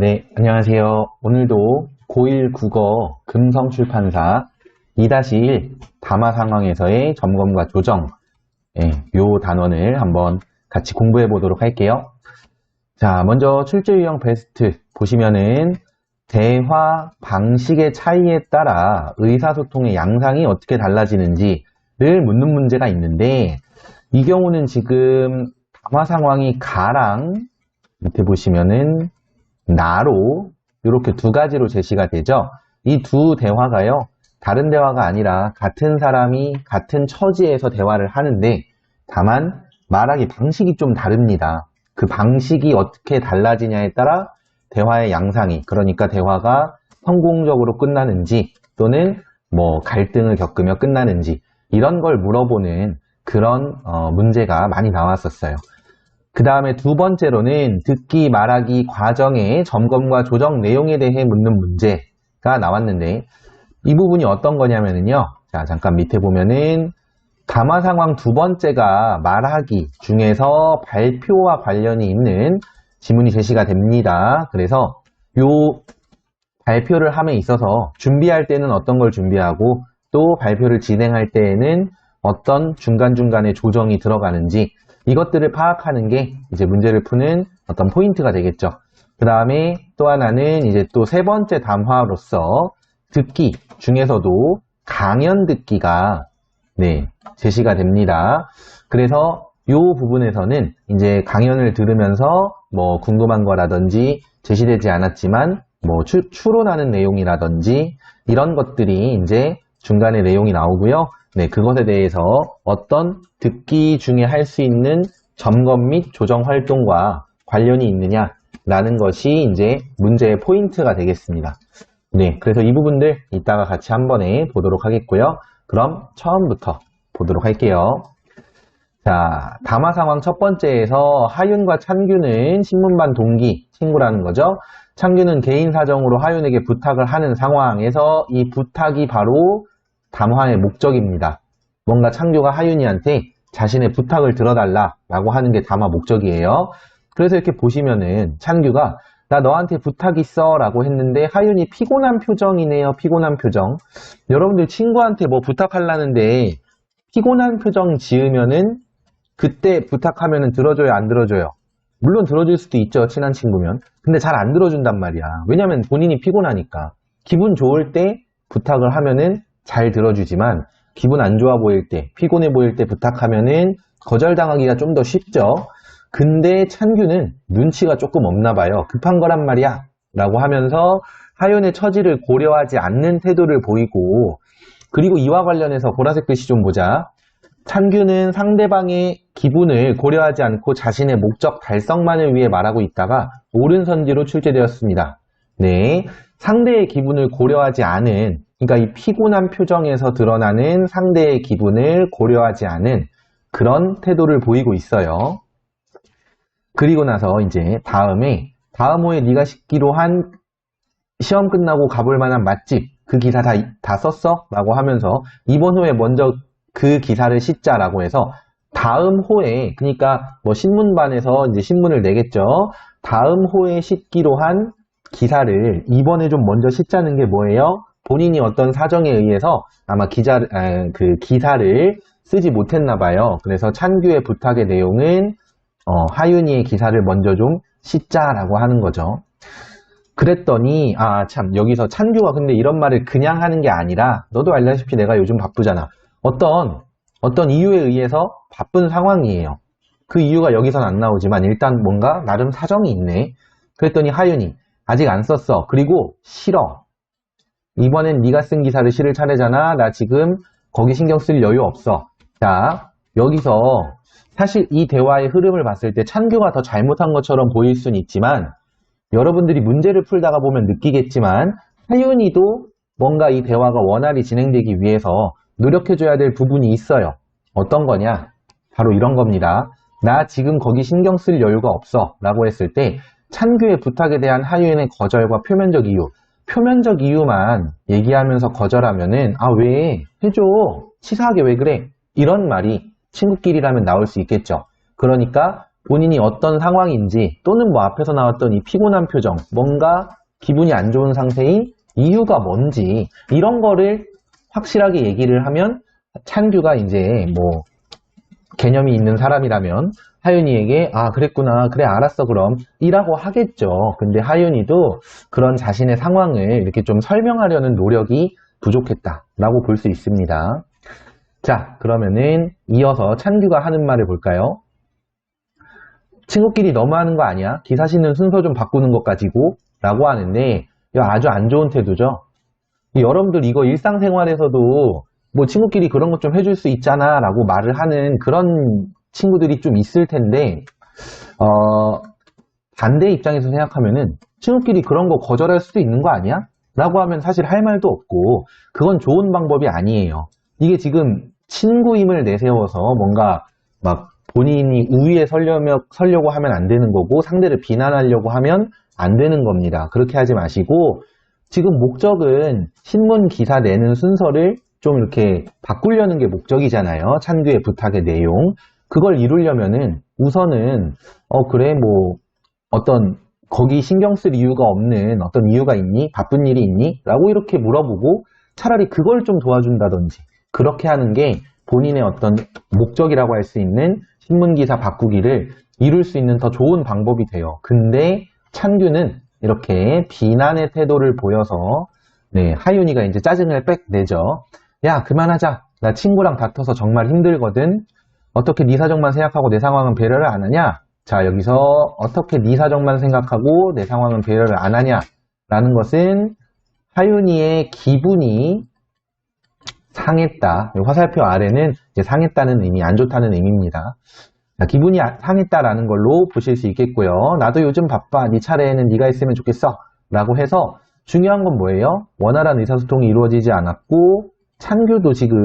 네, 안녕하세요. 오늘도 고1 국어 금성출판사 2-1 담화 상황에서의 점검과 조정, 요 단원을 한번 같이 공부해 보도록 할게요. 자, 먼저 출제 유형 베스트 보시면은 대화 방식의 차이에 따라 의사소통의 양상이 어떻게 달라지는지를 묻는 문제가 있는데, 이 경우는 지금 담화 상황이 가랑 밑에 보시면은 나로 이렇게 두 가지로 제시가 되죠. 이 두 대화가요, 다른 대화가 아니라 같은 사람이 같은 처지에서 대화를 하는데 다만 말하기 방식이 좀 다릅니다. 그 방식이 어떻게 달라지냐에 따라 대화의 양상이, 그러니까 대화가 성공적으로 끝나는지 또는 뭐 갈등을 겪으며 끝나는지 이런 걸 물어보는 그런 문제가 많이 나왔었어요. 그 다음에 두 번째로는 듣기, 말하기 과정의 점검과 조정 내용에 대해 묻는 문제가 나왔는데, 이 부분이 어떤 거냐면요. 자, 잠깐 밑에 보면은 담화 상황 두 번째가 말하기 중에서 발표와 관련이 있는 지문이 제시가 됩니다. 그래서 요 발표를 함에 있어서 준비할 때는 어떤 걸 준비하고 또 발표를 진행할 때에는 어떤 중간중간에 조정이 들어가는지 이것들을 파악하는 게 이제 문제를 푸는 어떤 포인트가 되겠죠. 그 다음에 또 하나는 이제 또 세 번째 담화로서 듣기 중에서도 강연 듣기가 제시가 됩니다. 그래서 이 부분에서는 이제 강연을 들으면서 뭐 궁금한 거라든지 제시되지 않았지만 뭐 추론하는 내용이라든지 이런 것들이 이제 중간에 내용이 나오고요. 그것에 대해서 어떤 듣기 중에 할 수 있는 점검 및 조정 활동과 관련이 있느냐라는 것이 이제 문제의 포인트가 되겠습니다. 그래서 이 부분들 이따가 같이 한 번에 보도록 하겠고요. 그럼 처음부터 보도록 할게요. 자, 담화 상황 첫 번째에서 하윤과 찬규는 신문반 동기, 친구라는 거죠. 찬규는 개인 사정으로 하윤에게 부탁을 하는 상황에서 이 부탁이 바로 담화의 목적입니다. 뭔가 찬규가 하윤이한테 자신의 부탁을 들어달라라고 하는 게 담화 목적이에요. 그래서 이렇게 보시면은 찬규가 나 너한테 부탁 있어 라고 했는데 하윤이 피곤한 표정이네요. 피곤한 표정. 여러분들 친구한테 뭐 부탁하려는데 피곤한 표정 지으면은 그때 부탁하면은 들어줘요, 안 들어줘요? 물론 들어줄 수도 있죠, 친한 친구면. 근데 잘 안 들어준단 말이야. 왜냐면 본인이 피곤하니까. 기분 좋을 때 부탁을 하면은 잘 들어주지만 기분 안 좋아 보일 때, 피곤해 보일 때 부탁하면은 거절당하기가 좀 더 쉽죠. 근데 찬규는 눈치가 조금 없나 봐요. 급한 거란 말이야 라고 하면서 하윤의 처지를 고려하지 않는 태도를 보이고, 그리고 이와 관련해서 보라색 글씨 좀 보자. 찬규는 상대방의 기분을 고려하지 않고 자신의 목적 달성만을 위해 말하고 있다가 옳은 선지로 출제되었습니다. 상대의 기분을 고려하지 않은, 그러니까 이 피곤한 표정에서 드러나는 상대의 기분을 고려하지 않은 그런 태도를 보이고 있어요. 그리고 나서 이제 다음 호에 네가 시키로 한 시험 끝나고 가볼 만한 맛집, 그 기사 다 썼어? 라고 하면서 이번 호에 먼저 그 기사를 싣자라고 해서 다음 호에, 그러니까 뭐 신문반에서 이제 신문을 내겠죠. 다음 호에 싣기로 한 기사를 이번에 좀 먼저 싣자는 게 뭐예요? 본인이 어떤 사정에 의해서 아마 그 기사를 쓰지 못했나 봐요. 그래서 찬규의 부탁의 내용은 하윤이의 기사를 먼저 좀 싣자라고 하는 거죠. 그랬더니 참 여기서 찬규가 근데 이런 말을 그냥 하는 게 아니라, 너도 알다시피 내가 요즘 바쁘잖아. 어떤 이유에 의해서 바쁜 상황이에요. 그 이유가 여기선 안 나오지만 일단 뭔가 나름 사정이 있네. 그랬더니 하윤이 아직 안 썼어. 그리고 싫어. 이번엔 네가 쓴 기사를 실을 차례잖아. 나 지금 거기 신경 쓸 여유 없어. 자, 여기서 사실 이 대화의 흐름을 봤을 때 찬규가 더 잘못한 것처럼 보일 수는 있지만, 여러분들이 문제를 풀다가 보면 느끼겠지만 하윤이도 뭔가 이 대화가 원활히 진행되기 위해서 노력해줘야 될 부분이 있어요. 어떤 거냐? 바로 이런 겁니다. 나 지금 거기 신경 쓸 여유가 없어 라고 했을 때 찬규의 부탁에 대한 하윤의 거절과 표면적 이유만 얘기하면서 거절하면은 왜? 해줘. 치사하게 왜 그래? 이런 말이 친구끼리라면 나올 수 있겠죠. 그러니까 본인이 어떤 상황인지 또는 뭐 앞에서 나왔던 이 피곤한 표정, 뭔가 기분이 안 좋은 상태인 이유가 뭔지 이런 거를 확실하게 얘기를 하면 찬규가 이제 뭐 개념이 있는 사람이라면 하윤이에게 아 그랬구나 그래 알았어 그럼 이라고 하겠죠. 근데 하윤이도 그런 자신의 상황을 이렇게 좀 설명하려는 노력이 부족했다라고 볼 수 있습니다. 자 그러면은 이어서 찬규가 하는 말을 볼까요? 친구끼리 너무하는 거 아니야? 기사 싣는 순서 좀 바꾸는 것 가지고 라고 하는데 이거 아주 안 좋은 태도죠. 여러분들 이거 일상생활에서도 뭐 친구끼리 그런 것 좀 해줄 수 있잖아 라고 말을 하는 그런 친구들이 좀 있을 텐데 반대 입장에서 생각하면은 친구끼리 그런 거 거절할 수도 있는 거 아니야? 라고 하면 사실 할 말도 없고 그건 좋은 방법이 아니에요. 이게 지금 친구임을 내세워서 뭔가 막 본인이 우위에 서려고 하면 안 되는 거고 상대를 비난하려고 하면 안 되는 겁니다. 그렇게 하지 마시고 지금 목적은 신문 기사 내는 순서를 좀 이렇게 바꾸려는 게 목적이잖아요. 찬규의 부탁의 내용. 그걸 이루려면은 우선은 그래 뭐 어떤 거기 신경 쓸 이유가 없는 어떤 이유가 있니? 바쁜 일이 있니? 라고 이렇게 물어보고 차라리 그걸 좀 도와준다든지 그렇게 하는 게 본인의 어떤 목적이라고 할 수 있는 신문기사 바꾸기를 이룰 수 있는 더 좋은 방법이 돼요. 근데 찬규는 이렇게 비난의 태도를 보여서 네, 하윤이가 이제 짜증을 빽 내죠. 야 그만하자. 나 친구랑 다퉈서 정말 힘들거든. 어떻게 네 사정만 생각하고 내 상황은 배려를 안 하냐? 자 여기서 어떻게 네 사정만 생각하고 내 상황은 배려를 안 하냐? 라는 것은 하윤이의 기분이 상했다. 화살표 아래는 이제 상했다는 의미, 안 좋다는 의미입니다. 자, 기분이 상했다라는 걸로 보실 수 있겠고요. 나도 요즘 바빠. 네 차례에는 네가 있으면 좋겠어. 라고 해서 중요한 건 뭐예요? 원활한 의사소통이 이루어지지 않았고 찬규도 지금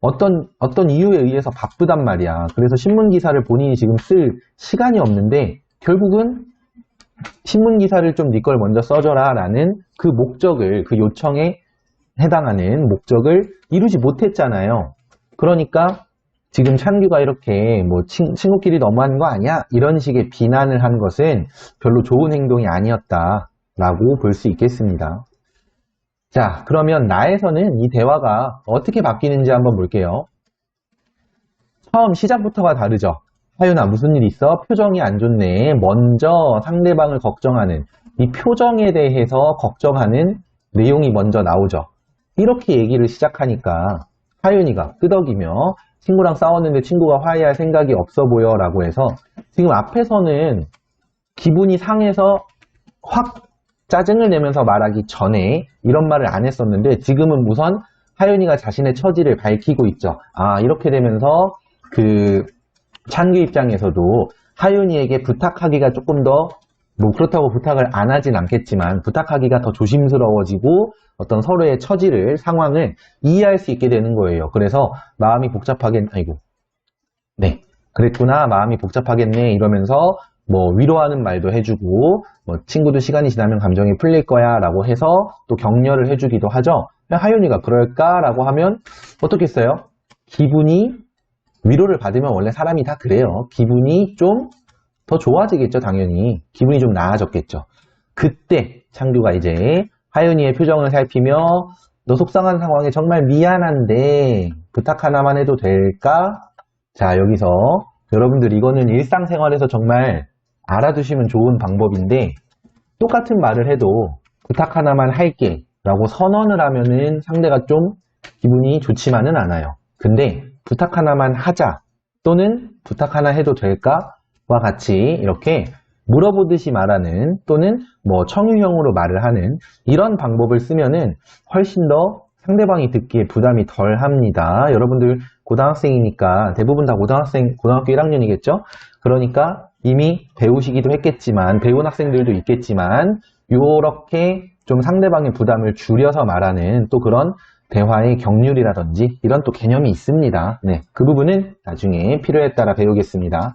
어떤 이유에 의해서 바쁘단 말이야. 그래서 신문기사를 본인이 지금 쓸 시간이 없는데 결국은 신문기사를 좀 네 걸 먼저 써줘라 라는 그 목적을, 그 요청에 해당하는 목적을 이루지 못했잖아요. 그러니까 지금 찬규가 이렇게 뭐 친구끼리 너무한 거 아니야? 이런 식의 비난을 한 것은 별로 좋은 행동이 아니었다라고 볼 수 있겠습니다. 자, 그러면 나에서는 이 대화가 어떻게 바뀌는지 한번 볼게요. 처음 시작부터가 다르죠. 하윤아 무슨 일 있어? 표정이 안 좋네. 먼저 상대방을 걱정하는 이 표정에 대해서 걱정하는 내용이 먼저 나오죠. 이렇게 얘기를 시작하니까 하윤이가 끄덕이며 친구랑 싸웠는데 친구가 화해할 생각이 없어 보여 라고 해서 지금 앞에서는 기분이 상해서 확 짜증을 내면서 말하기 전에 이런 말을 안 했었는데 지금은 우선 하윤이가 자신의 처지를 밝히고 있죠. 아 이렇게 되면서 그 찬규 입장에서도 하윤이에게 부탁하기가 조금 더 뭐 그렇다고 부탁을 안 하진 않겠지만 부탁하기가 더 조심스러워지고 어떤 서로의 처지를 상황을 이해할 수 있게 되는 거예요. 그래서 마음이 네 그랬구나 마음이 복잡하겠네 이러면서 뭐 위로하는 말도 해주고 뭐 친구도 시간이 지나면 감정이 풀릴 거야 라고 해서 또 격려를 해주기도 하죠. 하윤이가 그럴까라고 하면 어떻겠어요? 기분이 위로를 받으면 원래 사람이 다 그래요. 기분이 좀 더 좋아지겠죠. 당연히 기분이 좀 나아졌겠죠. 그때 창규가 이제 하윤이의 표정을 살피며 너 속상한 상황에 정말 미안한데 부탁 하나만 해도 될까? 자 여기서 여러분들 이거는 일상생활에서 정말 알아두시면 좋은 방법인데 똑같은 말을 해도 부탁 하나만 할게 라고 선언을 하면은 상대가 좀 기분이 좋지만은 않아요. 근데 부탁 하나만 하자 또는 부탁 하나 해도 될까? 와 같이 이렇게 물어보듯이 말하는 또는 뭐 청유형으로 말을 하는 이런 방법을 쓰면은 훨씬 더 상대방이 듣기에 부담이 덜 합니다. 여러분들 고등학생이니까 대부분 다 고등학교 1학년이겠죠? 그러니까 이미 배우시기도 했겠지만 배운 학생들도 있겠지만 요렇게 좀 상대방의 부담을 줄여서 말하는 또 그런 대화의 경률이라든지 이런 또 개념이 있습니다. 네, 그 부분은 나중에 필요에 따라 배우겠습니다.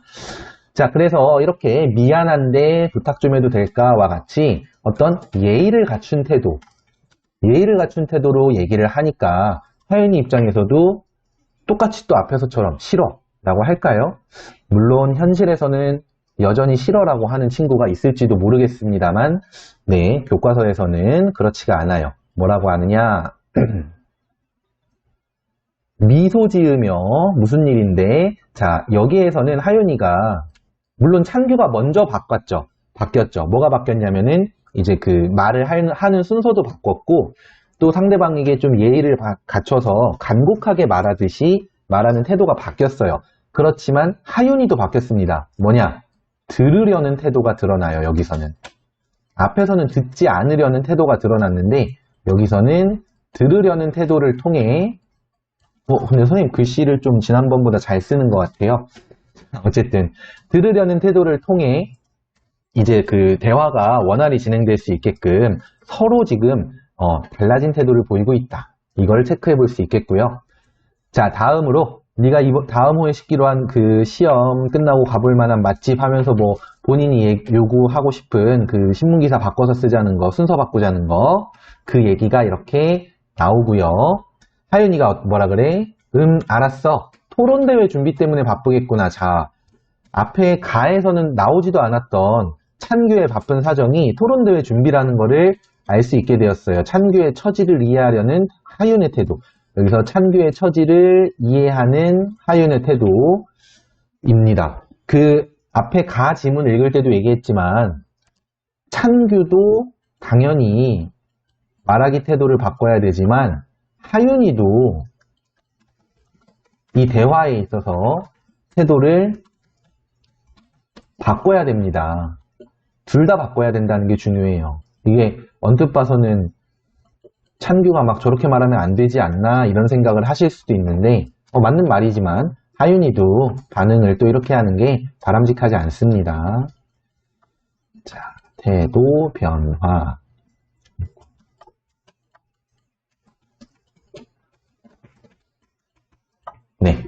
자, 그래서 이렇게 미안한데 부탁 좀 해도 될까와 같이 어떤 예의를 갖춘 태도로 얘기를 하니까 하윤이 입장에서도 똑같이 또 앞에서처럼 싫어 라고 할까요? 물론 현실에서는 여전히 싫어라고 하는 친구가 있을지도 모르겠습니다만, 네, 교과서에서는 그렇지가 않아요. 뭐라고 하느냐? 미소 지으며 무슨 일인데, 자, 여기에서는 하윤이가, 물론 찬규가 먼저 바뀌었죠. 뭐가 바뀌었냐면은, 이제 그 말을 하는 순서도 바꿨고, 또 상대방에게 좀 예의를 갖춰서 간곡하게 말하듯이 말하는 태도가 바뀌었어요. 그렇지만 하윤이도 바뀌었습니다. 뭐냐? 들으려는 태도가 드러나요, 여기서는. 앞에서는 듣지 않으려는 태도가 드러났는데, 여기서는 들으려는 태도를 통해, 근데 선생님 글씨를 좀 지난번보다 잘 쓰는 것 같아요. 어쨌든, 들으려는 태도를 통해, 이제 그 대화가 원활히 진행될 수 있게끔 서로 지금, 달라진 태도를 보이고 있다. 이걸 체크해 볼 수 있겠고요. 자, 다음으로, 네가 다음 호에 시키로 한 그 시험 끝나고 가볼 만한 맛집 하면서 뭐 본인이 요구하고 싶은 그 신문기사 바꿔서 쓰자는 거, 순서 바꾸자는 거, 그 얘기가 이렇게 나오고요. 하윤이가 뭐라 그래? 알았어. 토론대회 준비 때문에 바쁘겠구나. 자, 앞에 가에서는 나오지도 않았던 찬규의 바쁜 사정이 토론대회 준비라는 거를 알 수 있게 되었어요. 찬규의 처지를 이해하려는 하윤의 태도. 여기서 찬규의 처지를 이해하는 하윤의 태도입니다. 그 앞에 가 지문 읽을 때도 얘기했지만 찬규도 당연히 말하기 태도를 바꿔야 되지만 하윤이도 이 대화에 있어서 태도를 바꿔야 됩니다. 둘 다 바꿔야 된다는 게 중요해요. 이게 언뜻 봐서는 찬규가 막 저렇게 말하면 안 되지 않나 이런 생각을 하실 수도 있는데 맞는 말이지만 하윤이도 반응을 또 이렇게 하는 게 바람직하지 않습니다. 자, 태도 변화. 네.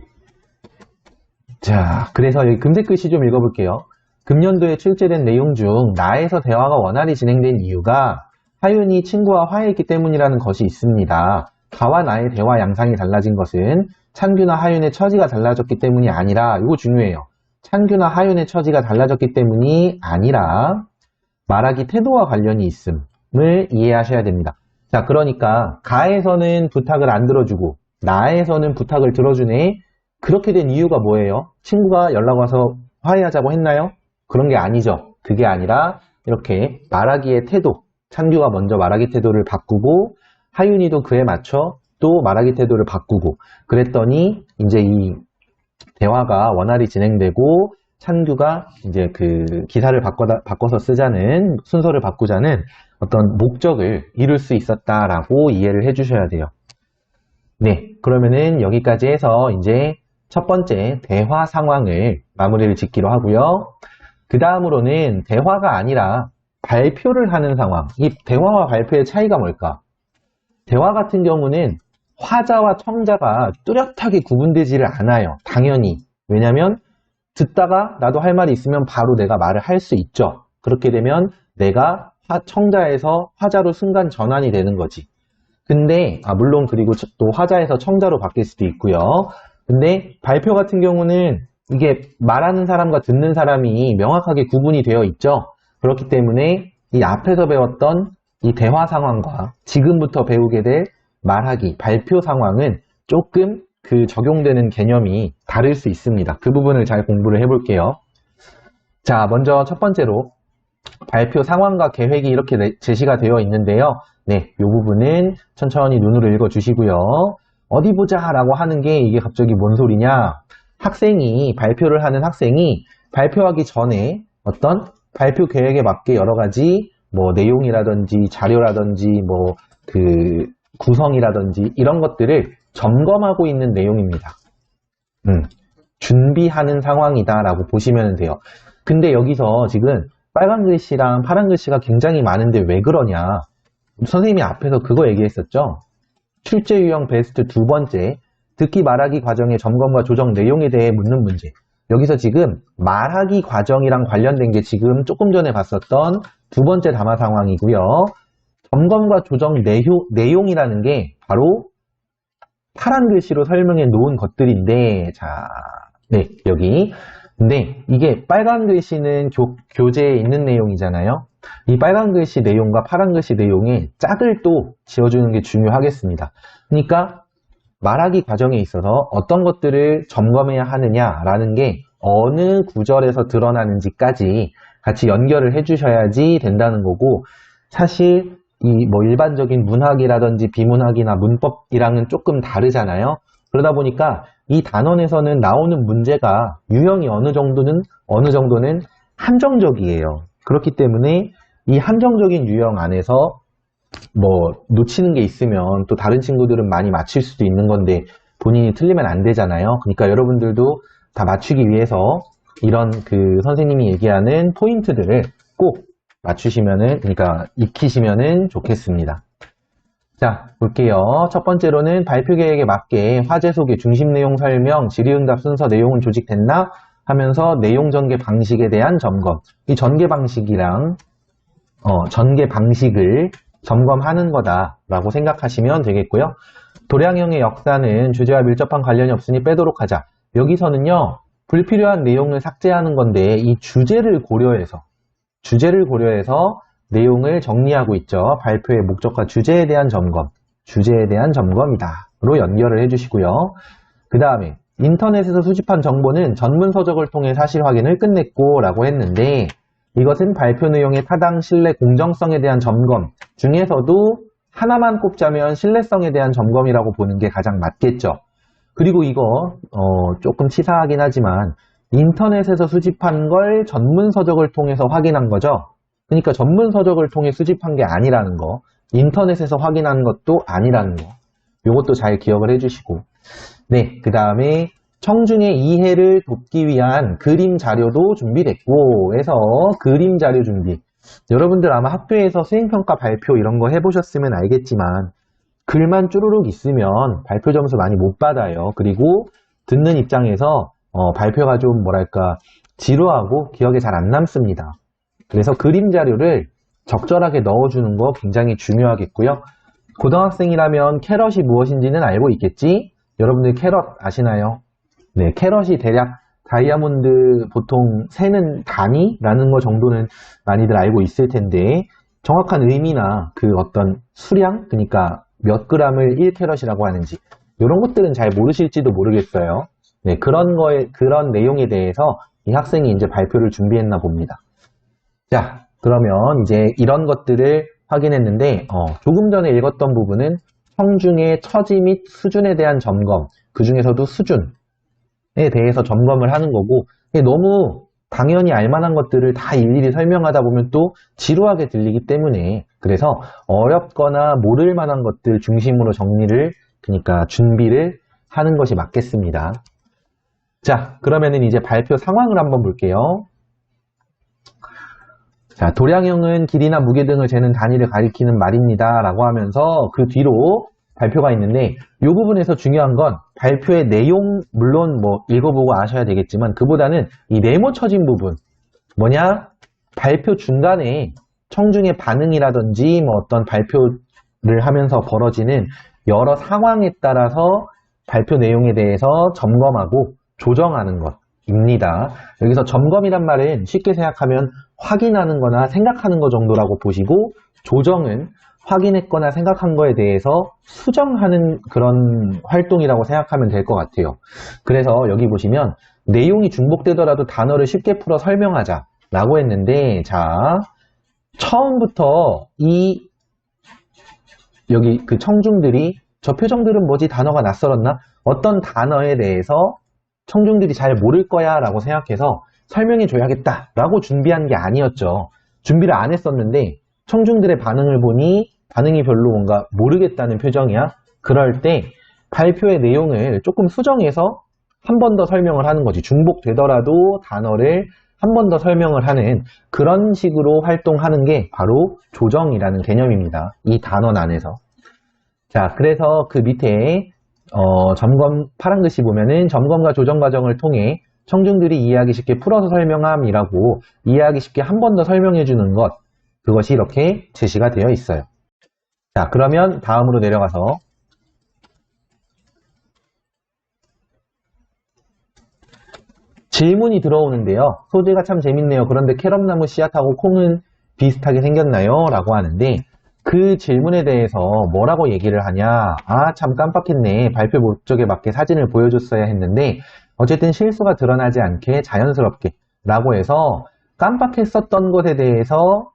자, 그래서 여기 금색 글씨 좀 읽어볼게요. 금년도에 출제된 내용 중 나에서 대화가 원활히 진행된 이유가 하윤이 친구와 화해했기 때문이라는 것이 있습니다. 가와 나의 대화 양상이 달라진 것은 찬규나 하윤의 처지가 달라졌기 때문이 아니라, 이거 중요해요. 찬규나 하윤의 처지가 달라졌기 때문이 아니라 말하기 태도와 관련이 있음을 이해하셔야 됩니다. 자, 그러니까 가에서는 부탁을 안 들어주고 나에서는 부탁을 들어주네. 그렇게 된 이유가 뭐예요? 친구가 연락 와서 화해하자고 했나요? 그런 게 아니죠. 그게 아니라 이렇게 말하기의 태도, 찬규가 먼저 말하기 태도를 바꾸고 하윤이도 그에 맞춰 또 말하기 태도를 바꾸고 그랬더니 이제 이 대화가 원활히 진행되고 찬규가 이제 그 기사를 바꿔서 쓰자는 순서를 바꾸자는 어떤 목적을 이룰 수 있었다라고 이해를 해주셔야 돼요. 네, 그러면은 여기까지 해서 이제 첫 번째 대화 상황을 마무리를 짓기로 하고요. 그 다음으로는 대화가 아니라 발표를 하는 상황. 이 대화와 발표의 차이가 뭘까? 대화 같은 경우는 화자와 청자가 뚜렷하게 구분되지를 않아요. 당연히. 왜냐하면 듣다가 나도 할 말이 있으면 바로 내가 말을 할 수 있죠. 그렇게 되면 내가 청자에서 화자로 순간 전환이 되는 거지. 근데 물론 그리고 또 화자에서 청자로 바뀔 수도 있고요. 근데 발표 같은 경우는 이게 말하는 사람과 듣는 사람이 명확하게 구분이 되어 있죠. 그렇기 때문에 이 앞에서 배웠던 이 대화 상황과 지금부터 배우게 될 말하기, 발표 상황은 조금 그 적용되는 개념이 다를 수 있습니다. 그 부분을 잘 공부를 해볼게요. 자, 먼저 첫 번째로 발표 상황과 계획이 이렇게 제시가 되어 있는데요. 네, 이 부분은 천천히 눈으로 읽어주시고요. 어디 보자 라고 하는 게 이게 갑자기 뭔 소리냐? 발표를 하는 학생이 발표하기 전에 어떤 발표 계획에 맞게 여러 가지 뭐 내용이라든지 자료라든지 뭐 그 구성이라든지 이런 것들을 점검하고 있는 내용입니다. 준비하는 상황이다라고 보시면 돼요. 근데 여기서 지금 빨간 글씨랑 파란 글씨가 굉장히 많은데 왜 그러냐? 선생님이 앞에서 그거 얘기했었죠? 출제 유형 베스트 두 번째, 듣기 말하기 과정의 점검과 조정 내용에 대해 묻는 문제. 여기서 지금 말하기 과정이랑 관련된 게 지금 조금 전에 봤었던 두 번째 담화 상황이고요. 점검과 조정 내용이라는 게 바로 파란 글씨로 설명해 놓은 것들인데, 자, 네, 여기 근데 이게 빨간 글씨는 교재에 있는 내용이잖아요. 이 빨간 글씨 내용과 파란 글씨 내용에 짝을 또 지어주는 게 중요하겠습니다. 그러니까 말하기 과정에 있어서 어떤 것들을 점검해야 하느냐라는 게 어느 구절에서 드러나는지까지 같이 연결을 해주셔야지 된다는 거고, 사실 이 뭐 일반적인 문학이라든지 비문학이나 문법이랑은 조금 다르잖아요. 그러다 보니까 이 단원에서는 나오는 문제가 유형이 어느 정도는 한정적이에요. 그렇기 때문에 이 한정적인 유형 안에서 뭐 놓치는 게 있으면 또 다른 친구들은 많이 맞힐 수도 있는 건데 본인이 틀리면 안 되잖아요. 그러니까 여러분들도 다 맞추기 위해서 이런 그 선생님이 얘기하는 포인트들을 꼭 맞추시면은, 그러니까 익히시면은 좋겠습니다. 자, 볼게요. 첫 번째로는 발표 계획에 맞게 화제 소개, 중심 내용 설명, 질의응답 순서 내용은 조직됐나? 하면서 내용 전개 방식에 대한 점검. 이 전개 방식이랑 전개 방식을 점검하는 거다라고 생각하시면 되겠고요. 도량형의 역사는 주제와 밀접한 관련이 없으니 빼도록 하자. 여기서는요, 불필요한 내용을 삭제하는 건데 이 주제를 고려해서 내용을 정리하고 있죠. 발표의 목적과 주제에 대한 점검이다 로 연결을 해주시고요. 그 다음에 인터넷에서 수집한 정보는 전문서적을 통해 사실 확인을 끝냈고 라고 했는데, 이것은 발표 내용의 타당, 신뢰, 공정성에 대한 점검 중에서도 하나만 꼽자면 신뢰성에 대한 점검이라고 보는 게 가장 맞겠죠. 그리고 이거 조금 치사하긴 하지만 인터넷에서 수집한 걸 전문서적을 통해서 확인한 거죠. 그러니까 전문서적을 통해 수집한 게 아니라는 거, 인터넷에서 확인한 것도 아니라는 거, 이것도 잘 기억을 해주시고, 네, 그 다음에 청중의 이해를 돕기 위한 그림 자료도 준비됐고 해서 그림 자료 준비. 여러분들 아마 학교에서 수행평가 발표 이런 거 해보셨으면 알겠지만 글만 쭈루룩 있으면 발표 점수 많이 못 받아요. 그리고 듣는 입장에서 발표가 좀 뭐랄까 지루하고 기억에 잘 안 남습니다. 그래서 그림 자료를 적절하게 넣어주는 거 굉장히 중요하겠고요. 고등학생이라면 캐럿이 무엇인지는 알고 있겠지? 여러분들 캐럿 아시나요? 네, 캐럿이 대략 다이아몬드 보통 세는 단위라는 거 정도는 많이들 알고 있을 텐데, 정확한 의미나 그 어떤 수량, 그러니까 몇 그램을 1캐럿이라고 하는지 이런 것들은 잘 모르실지도 모르겠어요. 네, 그런 내용에 대해서 이 학생이 이제 발표를 준비했나 봅니다. 자, 그러면 이제 이런 것들을 확인했는데, 조금 전에 읽었던 부분은 청중의 처지 및 수준에 대한 점검, 그 중에서도 수준에 대해서 점검을 하는 거고, 너무 당연히 알만한 것들을 다 일일이 설명하다 보면 또 지루하게 들리기 때문에, 그래서 어렵거나 모를 만한 것들 중심으로 그러니까 준비를 하는 것이 맞겠습니다. 자, 그러면은 이제 발표 상황을 한번 볼게요. 자, 도량형은 길이나 무게 등을 재는 단위를 가리키는 말입니다. 라고 하면서 그 뒤로 발표가 있는데, 이 부분에서 중요한 건 발표의 내용, 물론 뭐 읽어보고 아셔야 되겠지만 그보다는 이 네모 쳐진 부분, 뭐냐? 발표 중간에 청중의 반응이라든지 뭐 어떤 발표를 하면서 벌어지는 여러 상황에 따라서 발표 내용에 대해서 점검하고 조정하는 것입니다. 여기서 점검이란 말은 쉽게 생각하면 확인하는 거나 생각하는 거 정도라고 보시고, 조정은 확인했거나 생각한 거에 대해서 수정하는 그런 활동이라고 생각하면 될 것 같아요. 그래서 여기 보시면 내용이 중복되더라도 단어를 쉽게 풀어 설명하자 라고 했는데, 자, 처음부터 여기 그 청중들이 저 표정들은 뭐지? 단어가 낯설었나? 어떤 단어에 대해서 청중들이 잘 모를 거야 라고 생각해서 설명해 줘야겠다 라고 준비한 게 아니었죠. 준비를 안 했었는데 청중들의 반응을 보니 반응이 별로 뭔가 모르겠다는 표정이야. 그럴 때 발표의 내용을 조금 수정해서 한 번 더 설명을 하는 거지. 중복되더라도 단어를 한 번 더 설명을 하는 그런 식으로 활동하는 게 바로 조정이라는 개념입니다. 이 단원 안에서. 자, 그래서 그 밑에 점검 파란 글씨 보면은 점검과 조정 과정을 통해 청중들이 이해하기 쉽게 풀어서 설명함이라고, 이해하기 쉽게 한 번 더 설명해 주는 것, 그것이 이렇게 제시가 되어 있어요. 자, 그러면 다음으로 내려가서 질문이 들어오는데요. 소재가 참 재밌네요. 그런데 캐럿나무 씨앗하고 콩은 비슷하게 생겼나요? 라고 하는데 그 질문에 대해서 뭐라고 얘기를 하냐? 아, 참 깜빡했네. 발표 목적에 맞게 사진을 보여줬어야 했는데 어쨌든 실수가 드러나지 않게 자연스럽게 라고 해서 깜빡했었던 것에 대해서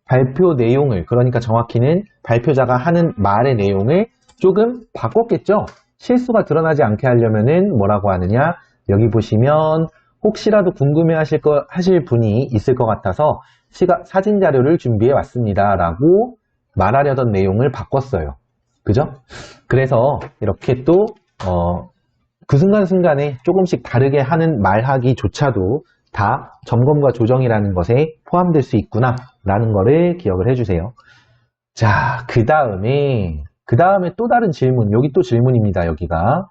발표 내용을, 그러니까 정확히는 발표자가 하는 말의 내용을 조금 바꿨겠죠? 실수가 드러나지 않게 하려면은 뭐라고 하느냐? 여기 보시면 혹시라도 궁금해 하실 분이 있을 것 같아서 사진 자료를 준비해 왔습니다. 라고 말하려던 내용을 바꿨어요. 그죠? 그래서 이렇게 또, 그 순간순간에 조금씩 다르게 하는 말하기조차도 다 점검과 조정이라는 것에 포함될 수 있구나 라는 거를 기억을 해주세요. 자, 그 다음에 또 다른 질문, 여기 또 질문입니다. 여기가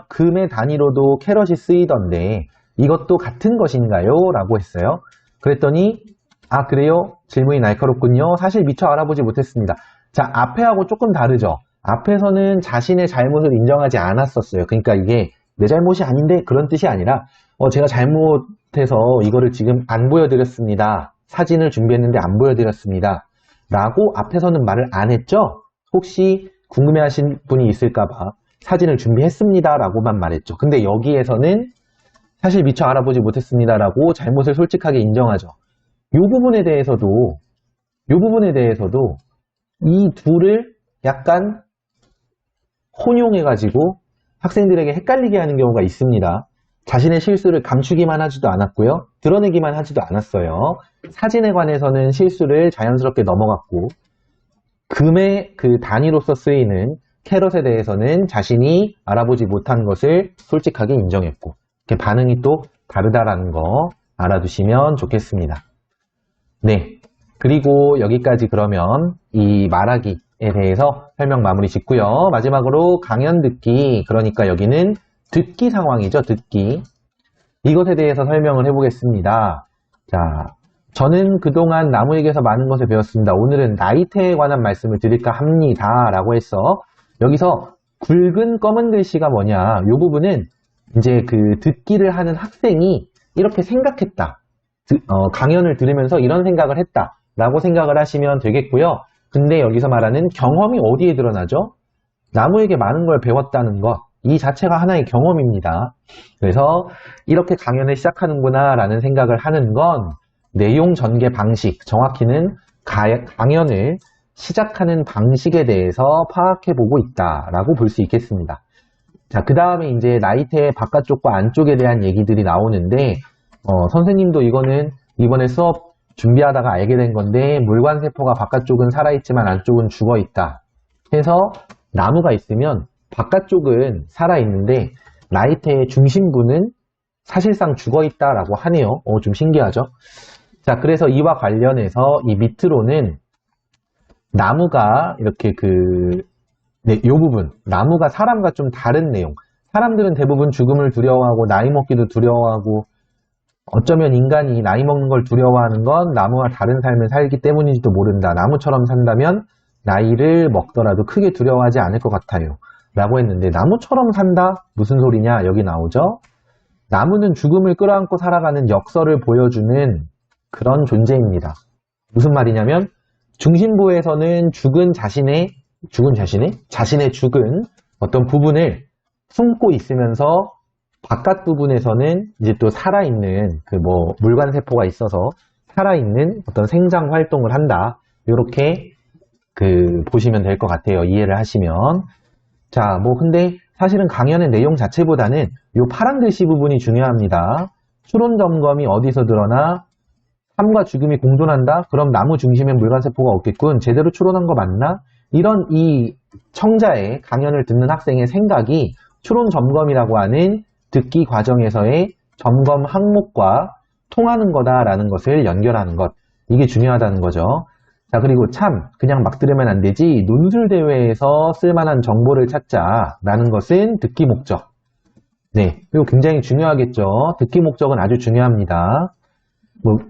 금의 단위로도 캐럿이 쓰이던데 이것도 같은 것인가요? 라고 했어요. 그랬더니 아, 그래요? 질문이 날카롭군요. 사실 미처 알아보지 못했습니다. 자, 앞에하고 조금 다르죠? 앞에서는 자신의 잘못을 인정하지 않았었어요. 그러니까 이게 내 잘못이 아닌데 그런 뜻이 아니라 제가 잘못해서 이거를 지금 안 보여드렸습니다. 사진을 준비했는데 안 보여드렸습니다. 라고 앞에서는 말을 안 했죠? 혹시 궁금해하신 분이 있을까봐 사진을 준비했습니다. 라고만 말했죠. 근데 여기에서는 사실 미처 알아보지 못했습니다. 라고 잘못을 솔직하게 인정하죠. 이 부분에 대해서도 이 둘을 약간 혼용해가지고 학생들에게 헷갈리게 하는 경우가 있습니다. 자신의 실수를 감추기만 하지도 않았고요. 드러내기만 하지도 않았어요. 사진에 관해서는 실수를 자연스럽게 넘어갔고 금의 그 단위로서 쓰이는 캐럿에 대해서는 자신이 알아보지 못한 것을 솔직하게 인정했고 이렇게 반응이 또 다르다라는 거 알아두시면 좋겠습니다. 네, 그리고 여기까지 그러면 이 말하기에 대해서 설명 마무리 짓고요. 마지막으로 강연 듣기, 그러니까 여기는 듣기 상황이죠. 듣기. 이것에 대해서 설명을 해보겠습니다. 자, 저는 그동안 나무에게서 많은 것을 배웠습니다. 오늘은 나이테에 관한 말씀을 드릴까 합니다. 라고 해서 여기서 굵은 검은 글씨가 뭐냐. 이 부분은 이제 그 듣기를 하는 학생이 이렇게 생각했다. 강연을 들으면서 이런 생각을 했다. 라고 생각을 하시면 되겠고요. 근데 여기서 말하는 경험이 어디에 드러나죠? 나무에게 많은 걸 배웠다는 것. 이 자체가 하나의 경험입니다. 그래서 이렇게 강연을 시작하는구나 라는 생각을 하는 건 내용 전개 방식, 정확히는 강연을 시작하는 방식에 대해서 파악해보고 있다라고 볼 수 있겠습니다. 자, 그 다음에 이제 나이테의 바깥쪽과 안쪽에 대한 얘기들이 나오는데 선생님도 이거는 이번에 수업 준비하다가 알게 된 건데 물관세포가 바깥쪽은 살아있지만 안쪽은 죽어있다 해서 나무가 있으면 바깥쪽은 살아있는데 나이테의 중심부는 사실상 죽어있다라고 하네요. 좀 신기하죠? 자, 그래서 이와 관련해서 이 밑으로는 나무가 이렇게 요 부분, 나무가 사람과 좀 다른 내용. 사람들은 대부분 죽음을 두려워하고 나이 먹기도 두려워하고 어쩌면 인간이 나이 먹는 걸 두려워하는 건 나무와 다른 삶을 살기 때문인지도 모른다. 나무처럼 산다면 나이를 먹더라도 크게 두려워하지 않을 것 같아요. 라고 했는데 나무처럼 산다? 무슨 소리냐? 여기 나오죠? 나무는 죽음을 끌어안고 살아가는 역설을 보여주는 그런 존재입니다. 무슨 말이냐면 중심부에서는 자신의 죽은 어떤 부분을 숨고 있으면서 바깥 부분에서는 이제 또 살아있는 물관세포가 있어서 살아있는 어떤 생장 활동을 한다. 이렇게 보시면 될 것 같아요. 이해를 하시면. 자, 근데 사실은 강연의 내용 자체보다는 이 파란 글씨 부분이 중요합니다. 추론 점검이 어디서 드러나? 삶과 죽음이 공존한다? 그럼 나무 중심엔 물관세포가 없겠군. 제대로 추론한 거 맞나? 이런 이 청자의 강연을 듣는 학생의 생각이 추론 점검이라고 하는 듣기 과정에서의 점검 항목과 통하는 거다라는 것을 연결하는 것. 이게 중요하다는 거죠. 자, 그리고 그냥 막 들으면 안 되지. 논술대회에서 쓸만한 정보를 찾자라는 것은 듣기 목적. 네, 이거 굉장히 중요하겠죠. 듣기 목적은 아주 중요합니다.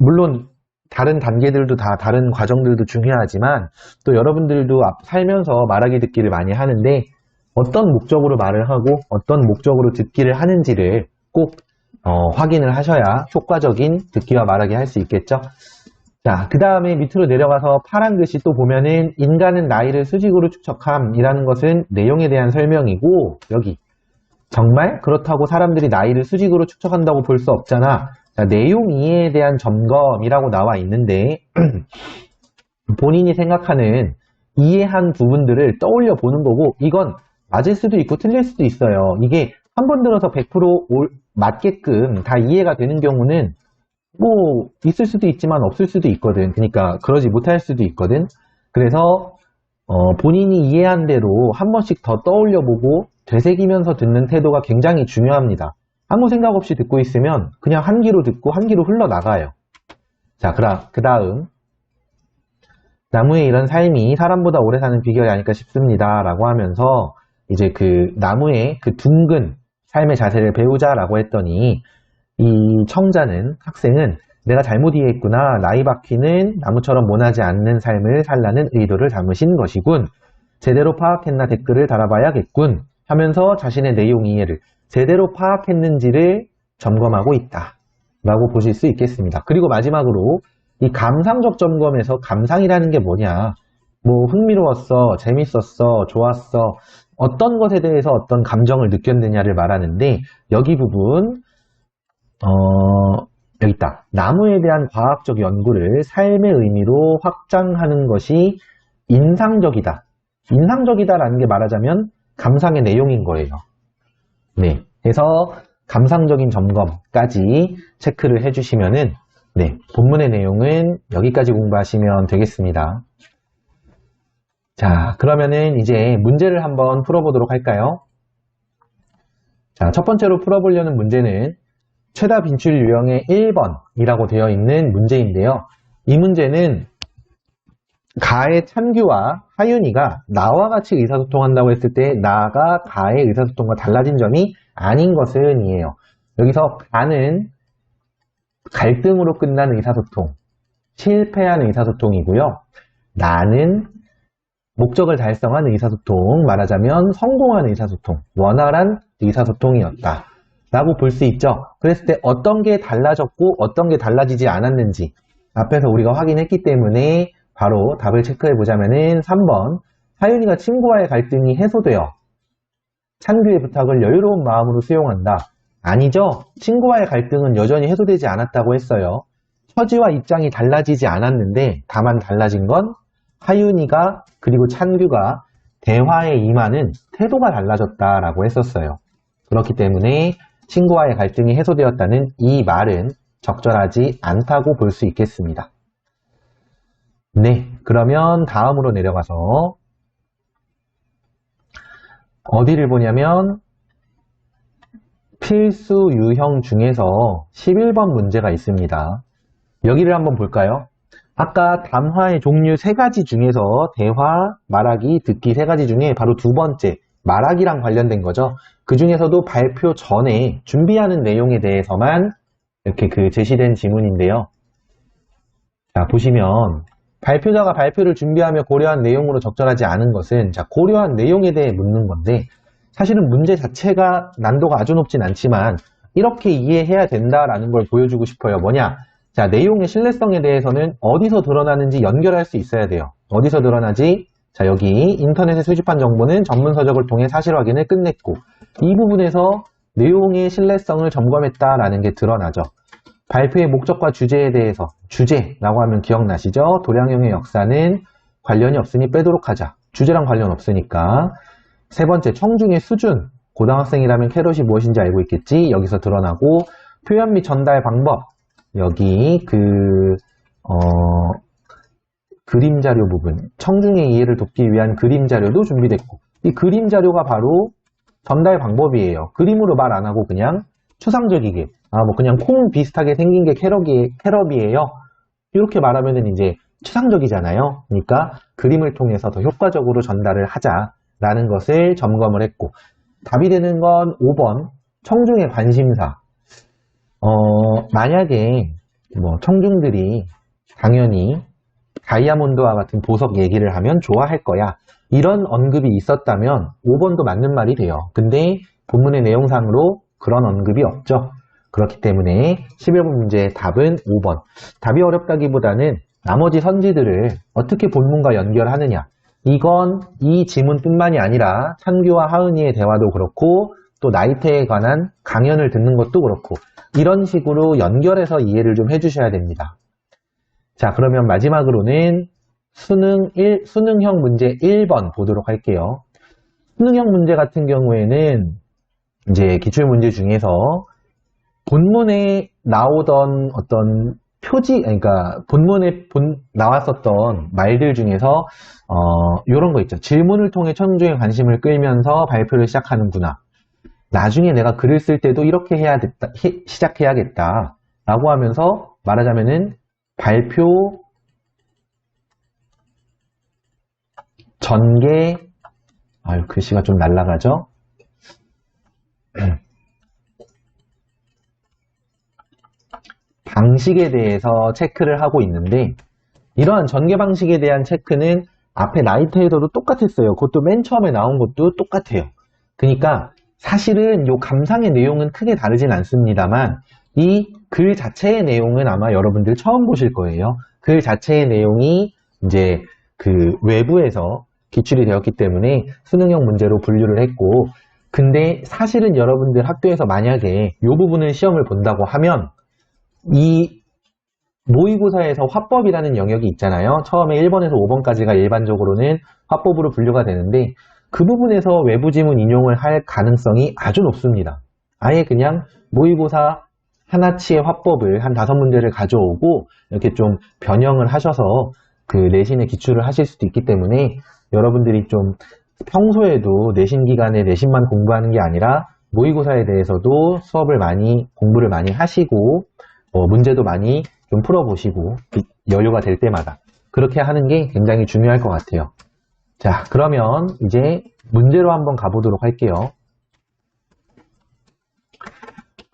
물론 다른 단계들도 다른 과정들도 중요하지만 또 여러분들도 살면서 말하기 듣기를 많이 하는데 어떤 목적으로 말을 하고 어떤 목적으로 듣기를 하는지를 꼭 확인을 하셔야 효과적인 듣기와 말하기 할 수 있겠죠. 자, 그 다음에 밑으로 내려가서 파란 글씨 또 보면은 인간은 나이를 수직으로 축적함이라는 것은 내용에 대한 설명이고, 여기 정말 그렇다고 사람들이 나이를 수직으로 축적한다고 볼 수 없잖아. 자, 내용 이해에 대한 점검이라고 나와 있는데 본인이 생각하는 이해한 부분들을 떠올려 보는 거고, 이건 맞을 수도 있고 틀릴 수도 있어요. 이게 한 번 들어서 100% 맞게끔 다 이해가 되는 경우는 뭐 있을 수도 있지만 없을 수도 있거든. 그러니까 그러지 못할 수도 있거든. 그래서 본인이 이해한 대로 한 번씩 더 떠올려 보고 되새기면서 듣는 태도가 굉장히 중요합니다. 아무 생각 없이 듣고 있으면 그냥 한 귀로 듣고 한 귀로 흘러나가요. 자, 그 다음 나무의 이런 삶이 사람보다 오래 사는 비결이 아닐까 싶습니다 라고 하면서 이제 그 나무의 그 둥근 삶의 자세를 배우자라고 했더니 이 청자는, 학생은 내가 잘못 이해했구나. 나이바퀴는 나무처럼 모나지 않는 삶을 살라는 의도를 담으신 것이군. 제대로 파악했나 댓글을 달아봐야겠군. 하면서 자신의 내용 이해를 제대로 파악했는지를 점검하고 있다. 라고 보실 수 있겠습니다. 그리고 마지막으로 이 감상적 점검에서 감상이라는 게 뭐냐. 뭐 흥미로웠어, 재밌었어, 좋았어. 어떤 것에 대해서 어떤 감정을 느꼈느냐를 말하는데 여기 부분 여기 있다. 나무에 대한 과학적 연구를 삶의 의미로 확장하는 것이 인상적이다. 인상적이다라는 게 말하자면 감상의 내용인 거예요. 네. 그래서 감상적인 점검까지 체크를 해주시면은 네. 본문의 내용은 여기까지 공부하시면 되겠습니다. 자, 그러면은 이제 문제를 한번 풀어보도록 할까요? 자, 첫 번째로 풀어보려는 문제는 최다 빈출 유형의 1번이라고 되어 있는 문제인데요. 이 문제는 가의 찬규와 하윤이가 나와 같이 의사소통한다고 했을 때 나가 가의 의사소통과 달라진 점이 아닌 것은 이에요. 여기서 가는 갈등으로 끝난 의사소통, 실패한 의사소통이고요. 나는 목적을 달성한 의사소통, 말하자면 성공한 의사소통, 원활한 의사소통이었다 라고 볼 수 있죠. 그랬을 때 어떤 게 달라졌고 어떤 게 달라지지 않았는지 앞에서 우리가 확인했기 때문에 바로 답을 체크해 보자면은 3번 하윤이가 친구와의 갈등이 해소되어 찬규의 부탁을 여유로운 마음으로 수용한다. 아니죠. 친구와의 갈등은 여전히 해소되지 않았다고 했어요. 처지와 입장이 달라지지 않았는데 다만 달라진 건 하윤이가 그리고 찬규가 대화에 임하는 태도가 달라졌다라고 했었어요. 그렇기 때문에 친구와의 갈등이 해소되었다는 이 말은 적절하지 않다고 볼 수 있겠습니다. 네, 그러면 다음으로 내려가서 어디를 보냐면 필수 유형 중에서 11번 문제가 있습니다. 여기를 한번 볼까요? 아까 담화의 종류 3가지 중에서 대화, 말하기, 듣기 3가지 중에 바로 두 번째 말하기랑 관련된 거죠. 그 중에서도 발표 전에 준비하는 내용에 대해서만 이렇게 제시된 지문인데요. 자, 보시면 발표자가 발표를 준비하며 고려한 내용으로 적절하지 않은 것은 자, 고려한 내용에 대해 묻는 건데 사실은 문제 자체가 난도가 아주 높진 않지만 이렇게 이해해야 된다라는 걸 보여주고 싶어요. 뭐냐? 자, 내용의 신뢰성에 대해서는 어디서 드러나는지 연결할 수 있어야 돼요. 어디서 드러나지? 자, 여기 인터넷에 수집한 정보는 전문 서적을 통해 사실 확인을 끝냈고 이 부분에서 내용의 신뢰성을 점검했다라는 게 드러나죠. 발표의 목적과 주제에 대해서 주제라고 하면 기억나시죠? 도량형의 역사는 관련이 없으니 빼도록 하자. 주제랑 관련 없으니까. 세 번째, 청중의 수준. 고등학생이라면 캐럿이 무엇인지 알고 있겠지? 여기서 드러나고 표현 및 전달 방법. 여기 그림 자료 부분. 청중의 이해를 돕기 위한 그림 자료도 준비됐고 이 그림 자료가 바로 전달 방법이에요. 그림으로 말 안 하고 그냥 추상적이게 뭐 그냥 콩 비슷하게 생긴 게 캐럿이에요. 이렇게 말하면은 이제 추상적이잖아요. 그러니까 그림을 통해서 더 효과적으로 전달을 하자라는 것을 점검을 했고 답이 되는 건 5번 청중의 관심사. 만약에 뭐 청중들이 당연히 다이아몬드와 같은 보석 얘기를 하면 좋아할 거야. 이런 언급이 있었다면 5번도 맞는 말이 돼요. 근데 본문의 내용상으로 그런 언급이 없죠. 그렇기 때문에 11번 문제의 답은 5번. 답이 어렵다기보다는 나머지 선지들을 어떻게 본문과 연결하느냐. 이건 이 지문뿐만이 아니라 찬규와 하은이의 대화도 그렇고 또 나이테에 관한 강연을 듣는 것도 그렇고 이런 식으로 연결해서 이해를 좀 해주셔야 됩니다. 자, 그러면 마지막으로는 수능형 문제 1번 보도록 할게요. 수능형 문제 같은 경우에는 이제 기출문제 중에서 본문에 나오던 어떤 표지, 그러니까 본문에 나왔었던 말들 중에서 이런 거 있죠. 질문을 통해 청중의 관심을 끌면서 발표를 시작하는구나. 나중에 내가 글을 쓸 때도 이렇게 시작해야겠다. 라고 하면서 말하자면은 발표 전개, 글씨가 좀 날아가죠? 방식에 대해서 체크를 하고 있는데 이러한 전개 방식에 대한 체크는 앞에 나이테에서도 똑같았어요. 그것도 맨 처음에 나온 것도 똑같아요. 그러니까 사실은 이 감상의 내용은 크게 다르진 않습니다만 이 글 자체의 내용은 아마 여러분들 처음 보실 거예요. 글 자체의 내용이 이제 그 외부에서 기출이 되었기 때문에 수능형 문제로 분류를 했고 근데 사실은 여러분들 학교에서 만약에 이 부분을 시험을 본다고 하면 이 모의고사에서 화법이라는 영역이 있잖아요. 처음에 1번에서 5번까지가 일반적으로는 화법으로 분류가 되는데 그 부분에서 외부 지문 인용을 할 가능성이 아주 높습니다. 아예 그냥 모의고사 하나치의 화법을 한 5문제를 가져오고 이렇게 좀 변형을 하셔서 그 내신에 기출을 하실 수도 있기 때문에 여러분들이 좀 평소에도 내신 기간에 내신만 공부하는 게 아니라 모의고사에 대해서도 공부를 많이 하시고 문제도 많이 좀 풀어보시고 여유가 될 때마다 그렇게 하는 게 굉장히 중요할 것 같아요. 자, 그러면 이제 문제로 한번 가보도록 할게요.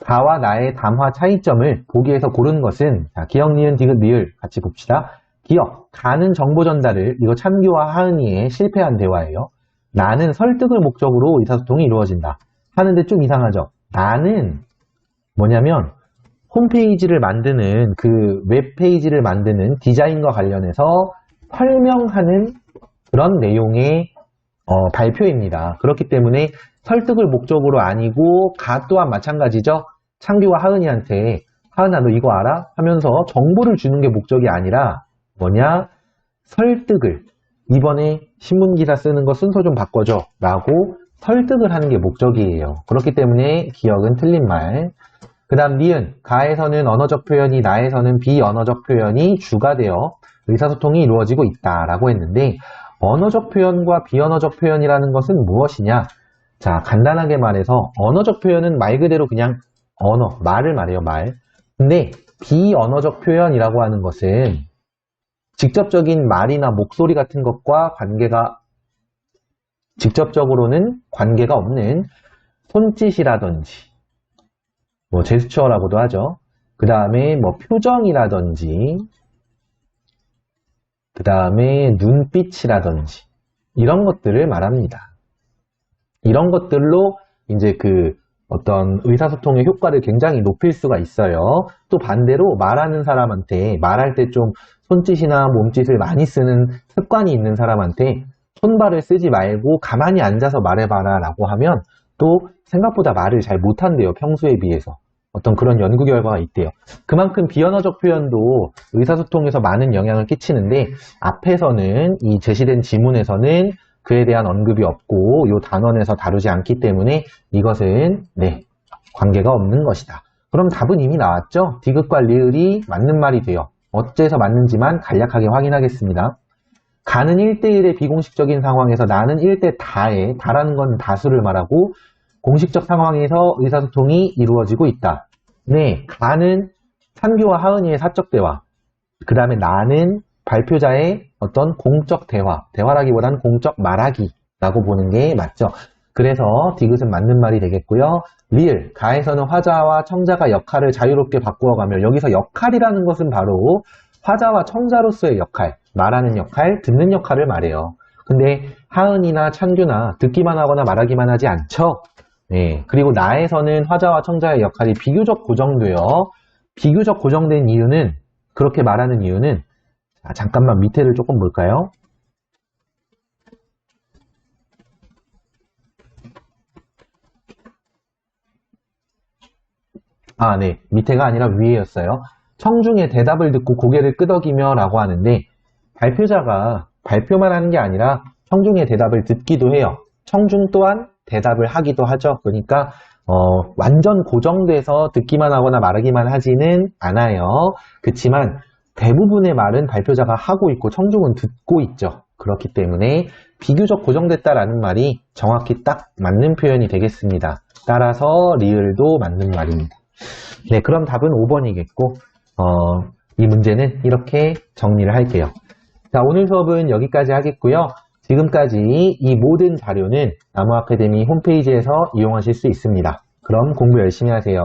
가와 나의 담화 차이점을 보기에서 고른 것은 자, 기억, 니은, 디귿, 리을 같이 봅시다. 기억, 가는 정보 전달을 이거 찬규와 하은이의 실패한 대화예요. 나는 설득을 목적으로 의사소통이 이루어진다. 하는데 좀 이상하죠? 나는 뭐냐면 홈페이지를 만드는 그 웹페이지를 만드는 디자인과 관련해서 설명하는 그런 내용의 발표입니다. 그렇기 때문에 설득을 목적으로 아니고 가 또한 마찬가지죠. 창규와 하은이한테 하은아 너 이거 알아? 하면서 정보를 주는 게 목적이 아니라 뭐냐? 설득을 이번에 신문기사 쓰는 거 순서 좀 바꿔줘 라고 설득을 하는 게 목적이에요. 그렇기 때문에 기억은 틀린 말. 그 다음 니은, 가에서는 언어적 표현이 나에서는 비언어적 표현이 주가 되어 의사소통이 이루어지고 있다라고 했는데 언어적 표현과 비언어적 표현이라는 것은 무엇이냐? 자, 간단하게 말해서 언어적 표현은 말 그대로 그냥 말을 말해요, 말. 근데 비언어적 표현이라고 하는 것은 직접적인 말이나 목소리 같은 것과 직접적으로는 관계가 없는 손짓이라든지 뭐 제스처라고도 하죠. 그 다음에 뭐 표정이라든지 그 다음에 눈빛이라든지 이런 것들을 말합니다. 이런 것들로 이제 그 어떤 의사소통의 효과를 굉장히 높일 수가 있어요. 또 반대로 말하는 사람한테 말할 때 좀 손짓이나 몸짓을 많이 쓰는 습관이 있는 사람한테 손발을 쓰지 말고 가만히 앉아서 말해봐라 라고 하면 또 생각보다 말을 잘 못한대요. 평소에 비해서. 어떤 그런 연구 결과가 있대요. 그만큼 비언어적 표현도 의사소통에서 많은 영향을 끼치는데 앞에서는 이 제시된 지문에서는 그에 대한 언급이 없고 이 단원에서 다루지 않기 때문에 이것은 관계가 없는 것이다. 그럼 답은 이미 나왔죠? 디귿과 리을이 맞는 말이 돼요. 어째서 맞는지만 간략하게 확인하겠습니다. 가는 1대1의 비공식적인 상황에서 나는 1대 다에 다라는 건 다수를 말하고 공식적 상황에서 의사소통이 이루어지고 있다. 네, 가는 찬규와 하은이의 사적 대화. 그 다음에 나는 발표자의 어떤 공적 대화라기보다는 공적 말하기라고 보는 게 맞죠. 그래서 디귿은 맞는 말이 되겠고요. 리을, 가에서는 화자와 청자가 역할을 자유롭게 바꾸어가며 여기서 역할이라는 것은 바로 화자와 청자로서의 역할, 말하는 역할, 듣는 역할을 말해요. 근데 하은이나 찬규나 듣기만 하거나 말하기만 하지 않죠. 네, 그리고 나에서는 화자와 청자의 역할이 비교적 고정돼요. 비교적 고정된 이유는, 그렇게 말하는 이유는, 자, 잠깐만 밑에를 조금 볼까요? 아, 네. 밑에가 아니라 위에였어요. 청중의 대답을 듣고 고개를 끄덕이며 라고 하는데, 발표자가 발표만 하는 게 아니라 청중의 대답을 듣기도 해요. 청중 또한 대답을 하기도 하죠. 그러니까 완전 고정돼서 듣기만 하거나 말하기만 하지는 않아요. 그렇지만 대부분의 말은 발표자가 하고 있고 청중은 듣고 있죠. 그렇기 때문에 비교적 고정됐다라는 말이 정확히 딱 맞는 표현이 되겠습니다. 따라서 리을도 맞는 말입니다. 네, 그럼 답은 5번이겠고 이 문제는 이렇게 정리를 할게요. 자, 오늘 수업은 여기까지 하겠고요. 지금까지 이 모든 자료는 나무 아카데미 홈페이지에서 이용하실 수 있습니다. 그럼 공부 열심히 하세요.